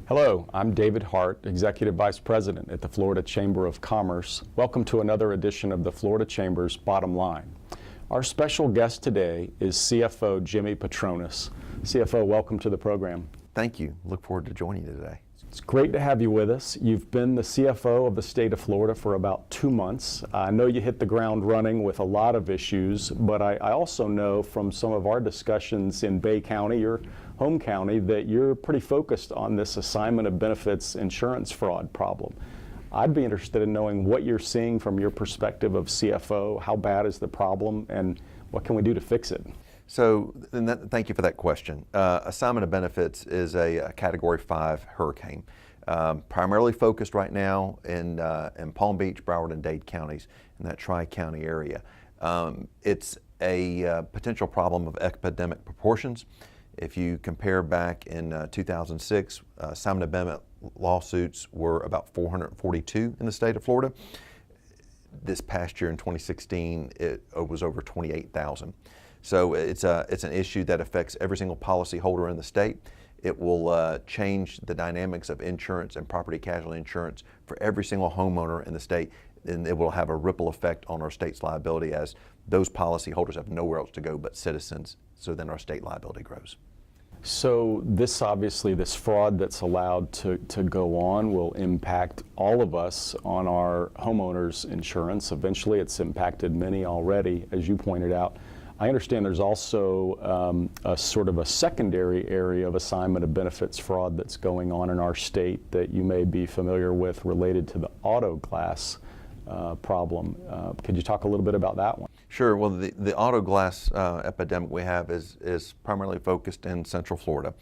Hello, I'm David Hart, Executive Vice President at the Florida Chamber of Commerce. Welcome to another edition of the Florida Chamber's Bottom Line. Our special guest today is CFO Jimmy Patronis. CFO, welcome to the program. Thank you. Look forward to joining you today. It's great to have you with us. You've been the CFO of the state of Florida for about 2 months. I know you hit the ground running with a lot of issues, but I also know from some of our discussions in Bay County, your home county, that you're pretty focused on this assignment of benefits insurance fraud problem. I'd be interested in knowing what you're seeing from your perspective of CFO. How bad is the problem, and what can we do to fix it? So, thank you for that question. Assignment of benefits is a Category 5 hurricane, primarily focused right now in Palm Beach, Broward, and Dade counties, in that Tri-County area. It's a potential problem of epidemic proportions. If you compare back in 2006, assignment of benefit lawsuits were about 442 in the state of Florida. This past year in 2016, it was over 28,000. So it's an issue that affects every single policyholder in the state. It will change the dynamics of insurance and property casualty insurance for every single homeowner in the state, and it will have a ripple effect on our state's liability as those policyholders have nowhere else to go but citizens, so then our state liability grows. So this fraud that's allowed to go on will impact all of us on our homeowners insurance. Eventually it's impacted many already, as you pointed out. I understand there's also a sort of a secondary area of assignment of benefits fraud that's going on in our state that you may be familiar with, related to the auto glass problem. Could you talk a little bit about that one? Sure. Well, the auto glass epidemic we have is primarily focused in Central Florida.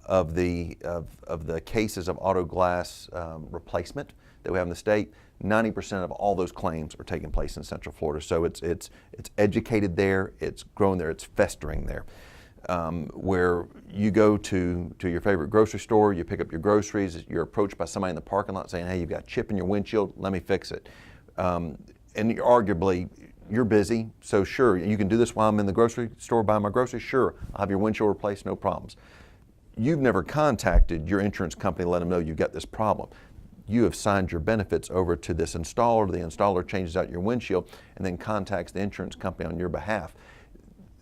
Of the cases of auto glass replacement that we have in the state, 90% of all those claims are taking place in Central Florida. So it's educated there, it's grown there, it's festering there. Where you go to your favorite grocery store, you pick up your groceries, you're approached by somebody in the parking lot saying, hey, you've got a chip in your windshield, let me fix it. And arguably, you're busy, so sure, you can do this while I'm in the grocery store buying my groceries, sure, I'll have your windshield replaced, no problems. You've never contacted your insurance company to let them know you've got this problem. You have signed your benefits over to this installer, the installer changes out your windshield and then contacts the insurance company on your behalf.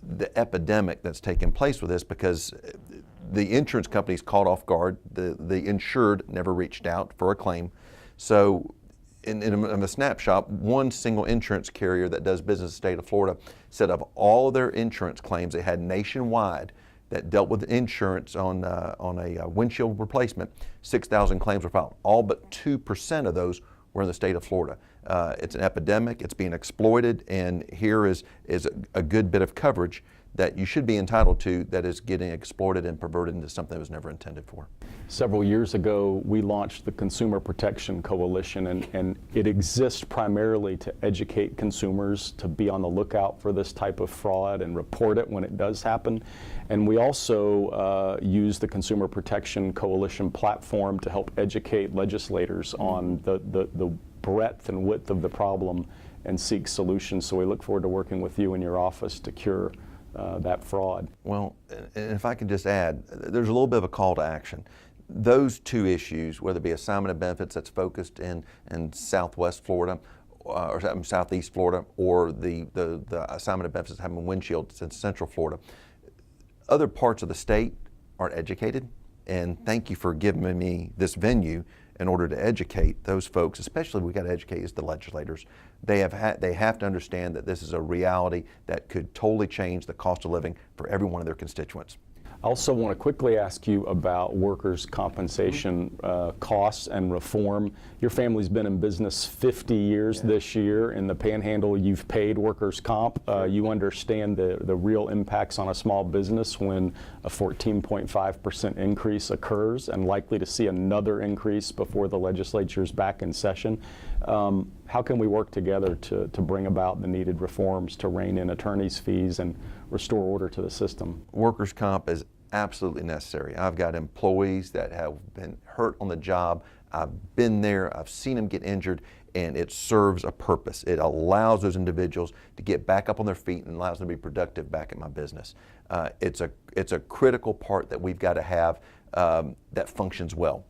The epidemic that's taken place with this, because the insurance company's caught off guard, the insured never reached out for a claim. So in a snapshot, one single insurance carrier that does business in the state of Florida said of all their insurance claims they had nationwide that dealt with insurance on a windshield replacement, 6,000 claims were filed. All but 2% of those were in the state of Florida. It's an epidemic, it's being exploited, and here is a good bit of coverage that you should be entitled to that is getting exploited and perverted into something that was never intended for. Several years ago, we launched the Consumer Protection Coalition, and it exists primarily to educate consumers to be on the lookout for this type of fraud and report it when it does happen. And we also use the Consumer Protection Coalition platform to help educate legislators on the breadth and width of the problem and seek solutions. So we look forward to working with you in your office to cure that fraud. Well, and if I can just add, there's a little bit of a call to action. Those two issues, whether it be assignment of benefits that's focused in Southwest Florida or Southeast Florida, or the assignment of benefits having windshields in Central Florida, other parts of the state aren't educated, and thank you for giving me this venue in order to educate those folks. Especially we got to educate is the legislators. They have to understand that this is a reality that could totally change the cost of living for every one of their constituents. I also want to quickly ask you about workers' compensation costs and reform. Your family's been in business 50 years this year. In the Panhandle, you've paid workers' comp. You understand the real impacts on a small business when a 14.5% increase occurs, and likely to see another increase before the legislature's back in session. How can we work together to bring about the needed reforms to rein in attorneys' fees and restore order to the system? Workers' comp is absolutely necessary. I've got employees that have been hurt on the job. I've been there, I've seen them get injured, and it serves a purpose. It allows those individuals to get back up on their feet and allows them to be productive back at my business. It's a critical part that we've got to have that functions well.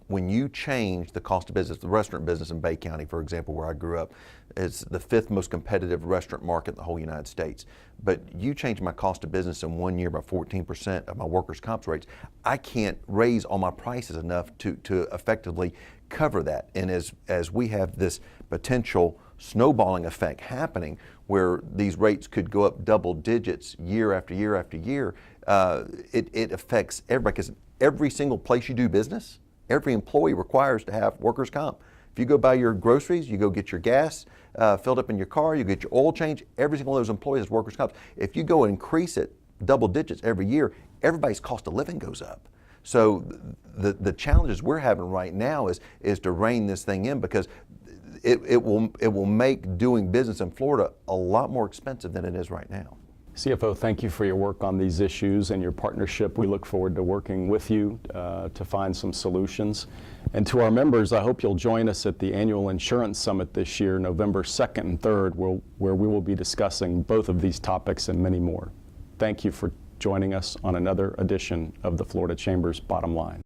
when you change the cost of business, the restaurant business in Bay County, for example, where I grew up, is the 5th most competitive restaurant market in the whole United States. But you change my cost of business in 1 year by 14% of my workers' comp rates, I can't raise all my prices enough to effectively cover that. And as we have this potential snowballing effect happening where these rates could go up double digits year after year after year, it affects everybody, because every single place you do business, every employee requires to have workers' comp. If you go buy your groceries, you go get your gas filled up in your car, you get your oil change, every single one of those employees has workers' comp. If you go and increase it double digits every year, everybody's cost of living goes up. So the challenges we're having right now is to rein this thing in, because it will make doing business in Florida a lot more expensive than it is right now. CFO, thank you for your work on these issues and your partnership. We look forward to working with you to find some solutions. And to our members, I hope you'll join us at the annual Insurance Summit this year, November 2nd and 3rd, where we will be discussing both of these topics and many more. Thank you for joining us on another edition of the Florida Chamber's Bottom Line.